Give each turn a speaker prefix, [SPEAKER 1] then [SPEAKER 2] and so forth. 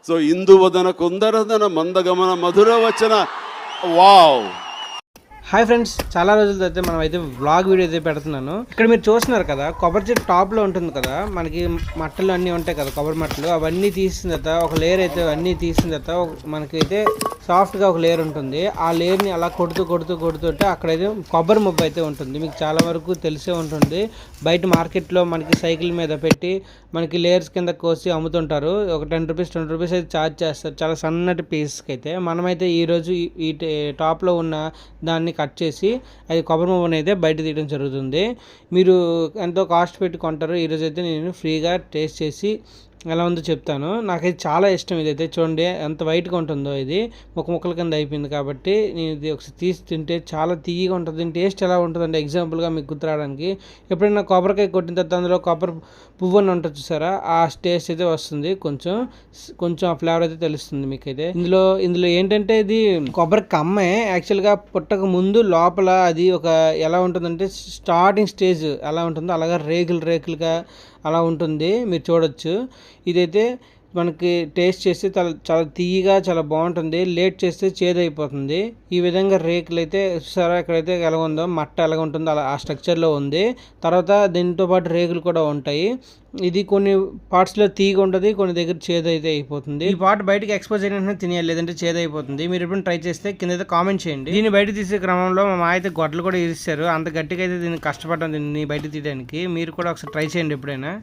[SPEAKER 1] So Induvadana కుందరదన మందగమన మధుర వచన. Wow.
[SPEAKER 2] Hi friends, చాలా రోజుల తర్వాత మనం అయితే వ్లాగ్ వీడియో అయితే పెడుతున్నాను. ఇక్కడ మీరు చూస్తున్నారు కదా, కొబ్బరి చెట్టు టాప్లో ఉంటుంది కదా, మనకి మట్టలు అన్నీ ఉంటాయి కదా, కొబ్బరి మట్టలు, అవన్నీ తీసిన తర్వాత ఒక లేయర్ అయితే అన్నీ తీసిన తర్వాత మనకైతే సాఫ్ట్గా ఒక లేయర్ ఉంటుంది. ఆ లేయర్ని అలా కొడుతుంటే అక్కడైతే కొబ్బరి ముబ్బ అయితే ఉంటుంది. మీకు చాలా వరకు తెలిసే ఉంటుంది. బయట మార్కెట్లో మనకి సైకిల్ మీద పెట్టి మనకి లేయర్స్ కింద కోసి అమ్ముతుంటారు. ఒక 10 రూపీస్ 20 రూపీస్ అయితే ఛార్జ్ చేస్తారు, చాలా సన్నటి పీస్కి అయితే. మనమైతే ఈరోజు ఈ టాప్లో ఉన్న దాన్ని కట్ చేసి అది కొబ్బరి మువ్వని అయితే బయట తీయడం జరుగుతుంది. మీరు ఎంతో కాస్ట్ పెట్టి కొంటారు. ఈరోజు అయితే నేను ఫ్రీగా టేస్ట్ చేసి ఎలా ఉందో చెప్తాను. నాకైతే చాలా ఇష్టం. ఇదైతే చూడండి ఎంత వైట్గా ఉంటుందో. ఇది ముక్కల కింద అయిపోయింది కాబట్టి నేను ఇది ఒకసారి తీసి తింటే చాలా తీయగా ఉంటుంది. దీని టేస్ట్ ఎలా ఉంటుందంటే ఎగ్జాంపుల్గా మీకు గుర్తురావడానికి, ఎప్పుడైనా కొబ్బరికాయ కొట్టిన తర్వాత అందులో కొబ్బరి పువ్వు అని ఉంటుంది చూసారా, ఆ టేస్ట్ అయితే వస్తుంది. కొంచెం ఆ ఫ్లేవర్ అయితే తెలుస్తుంది మీకైతే. ఇందులో ఏంటంటే ఇది కొబ్బరి కమ్మే యాక్చువల్గా. పుట్టక ముందు లోపల అది ఒక ఎలా ఉంటుందంటే స్టార్టింగ్ స్టేజ్ ఎలా ఉంటుందో అలాగా రేకులుగా అలా ఉంటుంది. మీరు చూడొచ్చు. ఇదైతే మనకి టేస్ట్ చేస్తే చాలా తీయగా చాలా బాగుంటుంది. లేట్ చేస్తే చేదైపోతుంది. ఈ విధంగా రేకులు అయితే చూసారా, ఎక్కడైతే ఎలా ఉందో మట్ట ఎలా ఉంటుందో అలా ఆ స్ట్రక్చర్లో ఉంది. తర్వాత దీంతో పాటు రేకులు కూడా ఉంటాయి. ఇది కొన్ని పార్ట్స్లో తీగ ఉంటుంది, కొన్ని దగ్గర చేదైతే అయిపోతుంది. ఈ పార్ట్ బయటకి ఎక్స్పోజ్ అయిన తినేయాలి, లేదంటే చేదైపోతుంది. మీరు ఎప్పుడు ట్రై చేస్తే కింద అయితే కామెంట్ చేయండి. దీన్ని బయట తీసే క్రమంలో మా అయితే గొడ్డలు కూడా ఇరిస్తారు. అంత గట్టిగా అయితే దీన్ని కష్టపడ్డాను దీన్ని బయట తీయడానికి. మీరు కూడా ఒకసారి ట్రై చేయండి ఎప్పుడైనా.